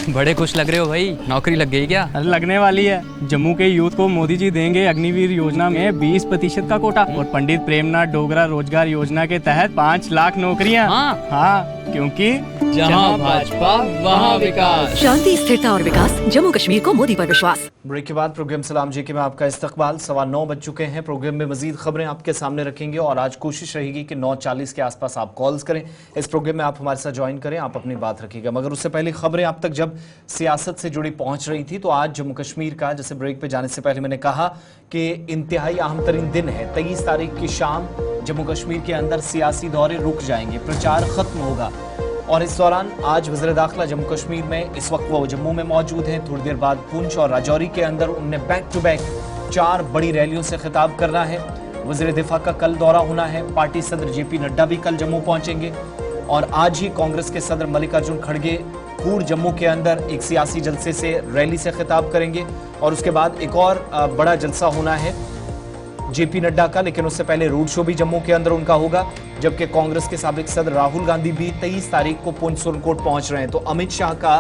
बड़े खुश लग रहे हो भाई, नौकरी लग गई क्या? अरे लगने वाली है। जम्मू के यूथ को मोदी जी देंगे अग्निवीर योजना में 20% का कोटा और पंडित प्रेमनाथ डोगरा रोजगार योजना के तहत 5 लाख नौकरियां। हाँ, क्योंकि जहाँ भाजपा वहाँ विकास। शांति, स्थिरता और विकास, जम्मू कश्मीर को मोदी पर विश्वास। ब्रेक के बाद प्रोग्राम सलाम जी के में आपका इस्तकबाल। 9:15 बज चुके हैं। प्रोग्राम में मजीद खबरें आपके सामने रखेंगे और आज कोशिश रहेगी कि 9:40 के आसपास आप कॉल्स करें। इस प्रोग्राम में आप हमारे साथ ज्वाइन करें, आप अपनी बात रखिएगा। मगर उससे पहले खबरें आप तक जब सियासत से जुड़ी पहुंच रही थी तो आज जम्मू कश्मीर का, जैसे ब्रेक पे जाने से पहले मैंने कहा कि इंतहाई अहम तरीन दिन है। 23 तारीख की शाम जम्मू कश्मीर के अंदर सियासी दौरे रुक जाएंगे, प्रचार खत्म होगा और इस दौरान आज वज़ीर दाखिला जम्मू कश्मीर में, इस वक्त वो जम्मू में मौजूद हैं। थोड़ी देर बाद पुंछ और राजौरी के अंदर उन्होंने बैक टू बैक 4 बड़ी रैलियों से खिताब करना है। वज़ीर दिफा का कल दौरा होना है। पार्टी सदर जेपी नड्डा भी कल जम्मू पहुंचेंगे और आज ही कांग्रेस के सदर मल्लिकार्जुन खड़गे पूर्व जम्मू के अंदर एक सियासी जलसे से रैली से खिताब करेंगे और उसके बाद एक और बड़ा जलसा होना है जेपी नड्डा का, लेकिन उससे पहले रोड शो भी जम्मू के अंदर उनका होगा। जबकि कांग्रेस के साबिक सदर राहुल गांधी भी 23 तारीख को पुंछ सुरनकोट पहुंच रहे हैं। तो अमित शाह का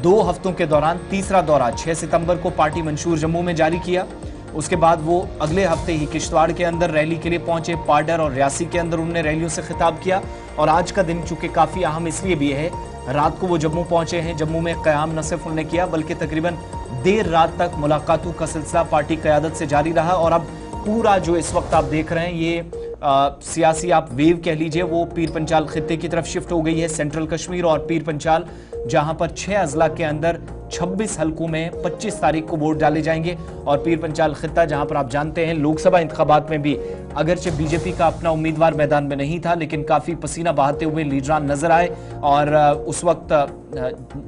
2 हफ्तों के दौरान तीसरा दौरा 6 सितंबर को पार्टी मंशूर जम्मू में जारी किया। उसके बाद वो अगले हफ्ते ही किश्तवाड़ के अंदर रैली के लिए पहुंचे। पाडर और रियासी के अंदर उन्होंने रैलियों से खिताब किया और आज का दिन चूंकि काफी अहम इसलिए भी है, रात को वो जम्मू पहुंचे हैं। जम्मू में क़याम न सिर्फ उन्होंने किया बल्कि तकरीबन देर रात तक मुलाकातों का सिलसिला पार्टी क़यादत से जारी रहा और अब पूरा जो इस वक्त आप देख रहे हैं ये सियासी आप वेव कह लीजिए, वो पीर पंचाल खित्ते की तरफ शिफ्ट हो गई है। सेंट्रल कश्मीर और पीर पंचाल, जहां पर 6 अजला के अंदर 26 हलकों में 25 तारीख को वोट डाले जाएंगे और पीर पंचाल खित्ता जहां पर आप जानते हैं लोकसभा इंतखाबात में भी अगरचे बीजेपी का अपना उम्मीदवार मैदान में नहीं था, लेकिन काफी पसीना बहाते हुए लीडरान नजर आए और उस वक्त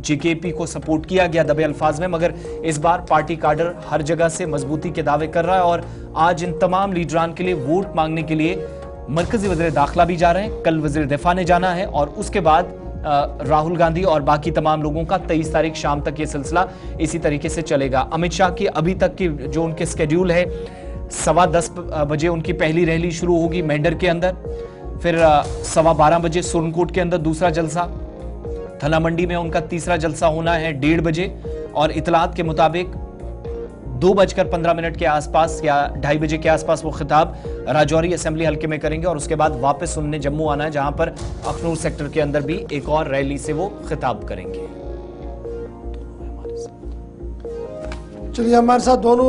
जेकेपी को सपोर्ट किया गया दबे अल्फाज में। मगर इस बार पार्टी काडर हर जगह से मजबूती के दावे कर रहा है और आज इन तमाम लीडरान के लिए वोट मांगने के लिए मरकजी वज़ीर दाखिला भी जा रहे हैं। कल वज़ीर दिफा ने जाना है और उसके बाद राहुल गांधी और बाकी तमाम लोगों का 23 तारीख शाम तक ये सिलसिला इसी तरीके से चलेगा। अमित शाह की अभी तक की जो उनके स्केड्यूल है, 10:15 बजे उनकी पहली रैली शुरू होगी मेंढर के अंदर, फिर 12:15 बजे सुरनकोट के अंदर दूसरा जलसा, थला मंडी में उनका तीसरा जलसा होना है 1:30 बजे और इतलात के मुताबिक 2:15 के आसपास या 2:30 बजे के आसपास वो खिताब राजौरी असेंबली हल्के में करेंगे और उसके बाद वापस उन्हें जम्मू आना है, जहां पर अखनूर सेक्टर के अंदर भी एक और रैली से वो खिताब करेंगे। चलिए, हमारे साथ दोनों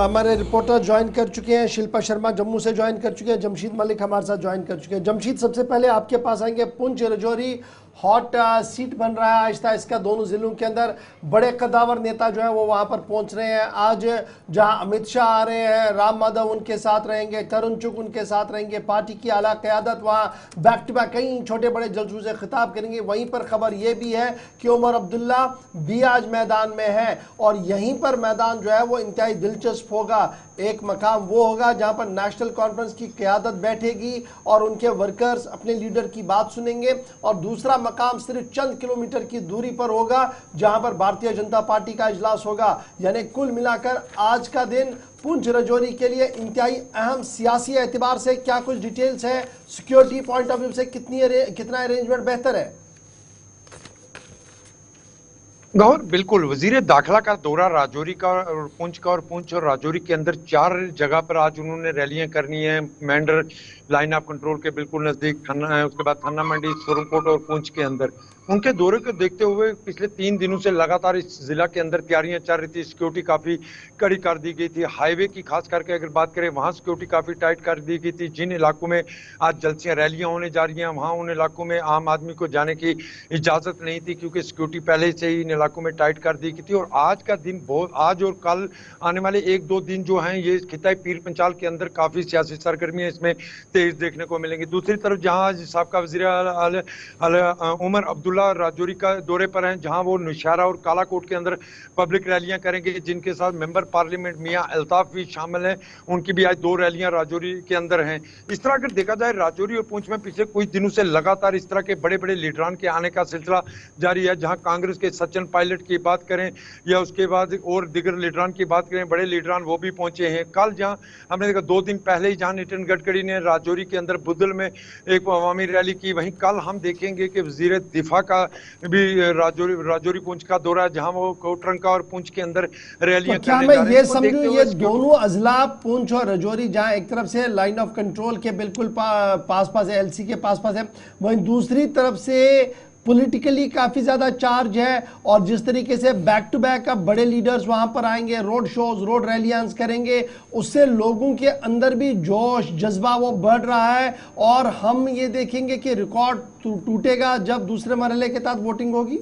हमारे रिपोर्टर ज्वाइन कर चुके हैं। शिल्पा शर्मा जम्मू से ज्वाइन कर चुके हैं, जमशीद मलिक हमारे साथ ज्वाइन कर चुके हैं। जमशीद, सबसे पहले आपके पास आएंगे। पुंछ राजौरी हॉट सीट बन रहा है आहिस्ता आहिस्ता दोनों जिलों के अंदर। बड़े कद्दावर नेता जो है वो वहाँ पर पहुँच रहे हैं। आज जहाँ अमित शाह आ रहे हैं, राम माधव उनके साथ रहेंगे, तरुण चुग उनके साथ रहेंगे, पार्टी की आला क़यादत वहाँ बैक टू बैक कई छोटे बड़े जलसों से खिताब करेंगे। वहीं पर खबर ये भी है कि उमर अब्दुल्ला भी आज मैदान में है और यहीं पर मैदान जो है वो इंतहाई दिलचस्प होगा। एक मकाम वो होगा जहां पर नेशनल कॉन्फ्रेंस की क़यादत बैठेगी और उनके वर्कर्स अपने लीडर की बात सुनेंगे और दूसरा मकाम सिर्फ चंद किलोमीटर की दूरी पर होगा जहां पर भारतीय जनता पार्टी का इजलास होगा। यानी कुल मिलाकर आज का दिन पुंछ राजौरी के लिए इंतहाई अहम सियासी एतबार से क्या कुछ डिटेल्स है, सिक्योरिटी पॉइंट ऑफ व्यू से कितना अरेंजमेंट बेहतर है? गौर बिल्कुल, वजीर दाखिला का दौरा राजौरी का और पुंछ और राजौरी के अंदर 4 जगह पर आज उन्होंने रैलियां करनी है। मेंढर लाइन ऑफ कंट्रोल के बिल्कुल नजदीक थाना, उसके बाद थाना मंडी, सुरनकोट और पुंछ के अंदर। उनके दौरे को देखते हुए पिछले 3 दिनों से लगातार इस जिला के अंदर तैयारियां चल रही थी। सिक्योरिटी काफी कड़ी कर दी गई थी। हाईवे की खास करके अगर बात करें, वहां सिक्योरिटी काफी टाइट कर दी गई थी। जिन इलाकों में आज जलसियां रैलियां होने जा रही हैं, वहां उन इलाकों में आम आदमी को जाने की इजाजत नहीं थी क्योंकि सिक्योरिटी पहले से ही इन इलाकों में टाइट कर दी गई थी। और आज का दिन आज और कल आने वाले 1-2 दिन जो हैं, ये खिताई पीर पंचाल के अंदर काफी सियासी सरगर्मियां इसमें तेज देखने को मिलेंगी। दूसरी तरफ जहां साबका वज़ीर उमर अब्दुल्ला राजौरी का दौरे पर हैं, जहां वो नौशहरा और कालाकोट के अंदर पब्लिक रैलियां करेंगे, जिनके साथ मेंबर पार्लियामेंट मियां अल्ताफ भी शामिल हैं। उनकी भी आज 2 रैलियां राजौरी के अंदर हैं। इस तरह अगर देखा जाए, राजौरी और पुंछ में पिछले कुछ दिनों से लगातार इस तरह के बड़े बड़े लीडरान के आने का सिलसिला जारी है। जहां कांग्रेस के सचिन पायलट की बात करें या उसके बाद और दिगर लीडरान की बात करें, बड़े लीडरान वो भी पहुंचे हैं। कल जहां हमने देखा 2 दिन पहले ही जहां नितिन गडकरी ने राजौरी के अंदर बुदल में एक अवामी रैली की। वहीं कल हम देखेंगे कि वजीर दिफा का भी राजौरी पुंछ का दौरा है, जहां वो कोटरंका और पुंछ के अंदर रैलियां तो क्या करने जा मैं रहे ये हैं। इनको देखते समझूं हुए ये दोनों अजला पुंछ और राजौरी जहां एक तरफ से लाइन ऑफ कंट्रोल के बिल्कुल पास पास है, एलसी के पास पास है, वहीं दूसरी तरफ से पॉलिटिकली काफी ज्यादा चार्ज है, और जिस तरीके से बैक टू बैक अब बड़े लीडर्स वहां पर आएंगे, रोड शोज रोड रैलियां करेंगे, उससे लोगों के अंदर भी जोश जज्बा वो बढ़ रहा है। और हम ये देखेंगे कि रिकॉर्ड टूटेगा जब दूसरे मरहले के तहत वोटिंग होगी।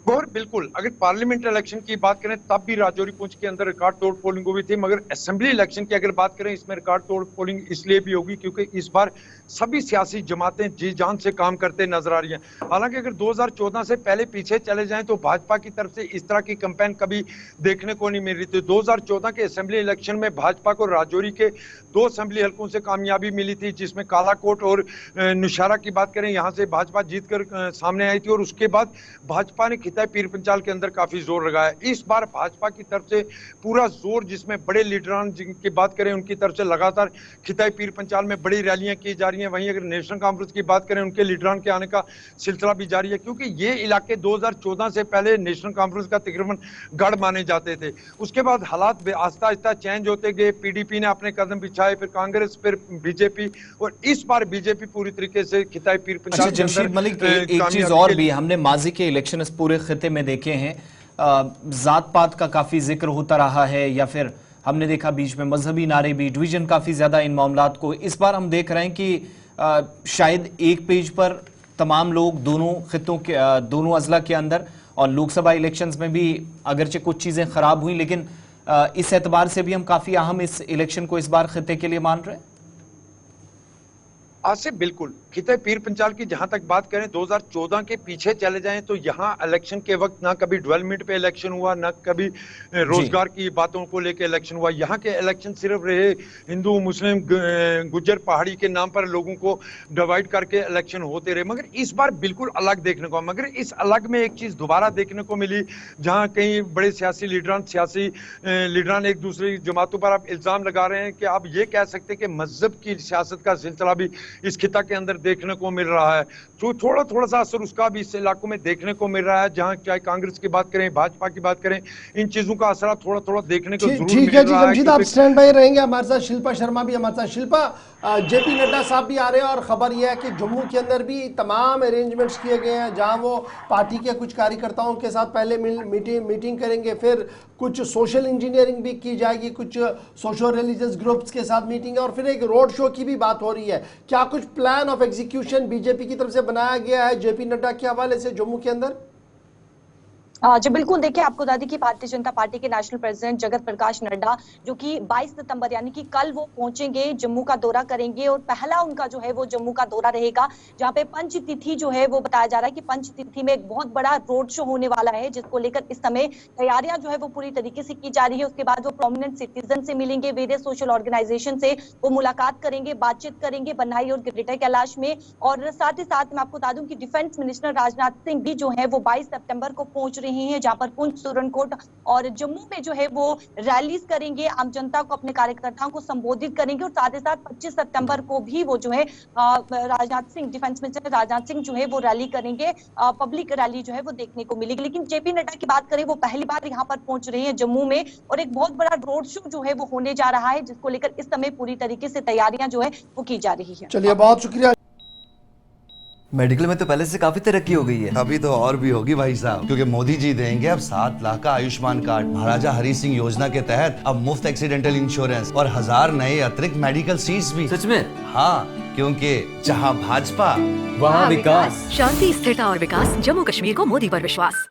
और बिल्कुल अगर पार्लियामेंट इलेक्शन की बात करें तब भी राजौरी पुंछ के अंदर रिकॉर्ड तोड़ पोलिंग हुई थी, मगर असेंबली इलेक्शन की अगर बात करें इसमें रिकॉर्ड तोड़ पोलिंग इसलिए भी होगी क्योंकि इस बार सभी सियासी जमातें जी जान से काम करते नजर आ रही हैं। हालांकि अगर 2014 से पहले पीछे चले जाएं तो भाजपा की तरफ से इस तरह की कैंपेन कभी देखने को नहीं मिल रही थी। 2014 के असेंबली इलेक्शन में भाजपा को राजौरी के 2 असेंबली हलकों से कामयाबी मिली थी, जिसमें कालाकोट और नौशहरा की बात करें यहाँ से भाजपा जीतकर सामने आई थी, और उसके बाद भाजपा ने खिताब पीर पंचाल के अंदर काफी जोर लगाया। इस बार भाजपा की तरफ से पूरा जोर, जिसमें बड़े लीडरान जिनकी बात करें उनकी तरफ से लगातार खिताब पीर पंचाल में बड़ी रैलियां की जा रही हैं। वहीं अगर नेशनल कॉन्फ्रेंस की बात करें उनके लीडरान के आने का सिलसिला भी जारी है, क्योंकि ये इलाके 2014 से पहले नेशनल कॉन्फ्रेंस का तकरीबन गढ़ माने जाते थे। उसके बाद हालात आहिस्ता आहिस्ता चेंज होते गए, पीडीपी ने अपने कदम बिछाए, फिर कांग्रेस, फिर बीजेपी, और इस बार बीजेपी पूरी तरीके से खिताब पीर पंचाल के जमशीद अंदर मलिक, एक चीज और भी हमने माजी के इलेक्शन इस पूरे खिते में देखे हैं, जात पात का काफी जिक्र होता रहा है, या फिर हमने देखा बीच में मजहबी नारे भी, डिवीजन काफी ज्यादा इन मामलात को। इस बार हम देख रहे हैं कि शायद एक पेज पर तमाम लोग दोनों खितों के दोनों अजला के अंदर, और लोकसभा इलेक्शंस में भी अगरचे कुछ चीजें खराब हुई, लेकिन इस एतबार से भी हम काफी अहम इस इलेक्शन को इस बार खिते के लिए मान रहे हैं। आज से बिल्कुल खिताब पीर पंचाल की जहां तक बात करें 2014 के पीछे चले जाएं तो यहां इलेक्शन के वक्त ना कभी डेवलपमेंट पे इलेक्शन हुआ, ना कभी रोजगार की बातों को लेकर इलेक्शन हुआ। यहां के इलेक्शन सिर्फ रहे हिंदू मुस्लिम गुज्जर पहाड़ी के नाम पर लोगों को डिवाइड करके इलेक्शन होते रहे, मगर इस बार बिल्कुल अलग देखने को। मगर इस अलग में एक चीज दोबारा देखने को मिली, जहां कई बड़े सियासी लीडरान एक दूसरी जमातों पर अब इल्जाम लगा रहे हैं कि आप ये कह सकते हैं कि मजहब की सियासत का सिलसिला भी इस खिता के अंदर देखने को मिल रहा है। तो थोड़ा सा असर उसका भी इस इलाकों में देखने को मिल रहा है, जहां चाहे कांग्रेस की बात करें, भाजपा की बात करें, इन चीजों का असर थोड़ा देखने को जरूर ठीक मिल है जी। रहा है। जमशीद आप स्टैंड बाय रहेंगे, हमारे साथ शिल्पा शर्मा भी हमारे साथ। शिल्पा, जेपी नड्डा साहब भी आ रहे हैं, और खबर यह है कि जम्मू के अंदर भी तमाम अरेंजमेंट्स किए गए हैं, जहां वो पार्टी के कुछ कार्यकर्ताओं के साथ पहले मीटिंग करेंगे, फिर कुछ सोशल इंजीनियरिंग भी की जाएगी, कुछ सोशल रिलीजियस ग्रुप्स के साथ मीटिंग है, और फिर एक रोड शो की भी बात हो रही है। क्या कुछ प्लान ऑफ एग्जीक्यूशन बीजेपी की तरफ से बनाया गया है जेपी नड्डा के हवाले से जम्मू के अंदर? जी बिल्कुल, देखिए आपको बता दें कि भारतीय जनता पार्टी के नेशनल प्रेसिडेंट जगत प्रकाश नड्डा जो कि 22 सितंबर यानी कि कल वो पहुंचेंगे, जम्मू का दौरा करेंगे, और पहला उनका जो है वो जम्मू का दौरा रहेगा, जहां पे पंचतिथि जो है वो बताया जा रहा है कि पंचतिथि में एक बहुत बड़ा रोड शो होने वाला है, जिसको लेकर इस समय तैयारियां जो है वो पूरी तरीके से की जा रही है। उसके बाद वो प्रोमिनेंट सिटीजन से मिलेंगे, वेरियस सोशल ऑर्गेनाइजेशन से वो मुलाकात करेंगे, बातचीत करेंगे बन्नाई और ग्रेटर कैलाश में। और साथ ही साथ मैं आपको बता दूं कि डिफेंस मिनिस्टर राजनाथ सिंह भी जो है वो 22 सितंबर को पहुंच रहे हैं, जहां पर पुंछ, सुरनकोट और जम्मू में जो है वो रैलीज करेंगे, आम जनता को, अपने कार्यकर्ताओं को संबोधित करेंगे। और साथ ही साथ 25 सितंबर को भी वो जो है राजनाथ सिंह, डिफेंस मिनिस्टर राजनाथ सिंह जो है वो रैली करेंगे, पब्लिक रैली जो है वो देखने को मिलेगी। लेकिन जेपी नड्डा की बात करें, वो पहली बार यहाँ पर पहुंच रहे हैं जम्मू में, और एक बहुत बड़ा रोड शो जो है वो होने जा रहा है, जिसको लेकर इस समय पूरी तरीके से तैयारियां जो है वो की जा रही है। चलिए, बहुत शुक्रिया। मेडिकल में तो पहले से काफी तरक्की हो गई है। अभी तो और भी होगी भाई साहब, क्योंकि मोदी जी देंगे अब 7 लाख का आयुष्मान कार्ड। महाराजा हरि सिंह योजना के तहत अब मुफ्त एक्सीडेंटल इंश्योरेंस और 1000 नए अतिरिक्त मेडिकल सीट्स भी। सच में? हाँ, क्योंकि जहाँ भाजपा वहाँ विकास। शांति, स्थिरता और विकास, जम्मू कश्मीर को मोदी पर विश्वास।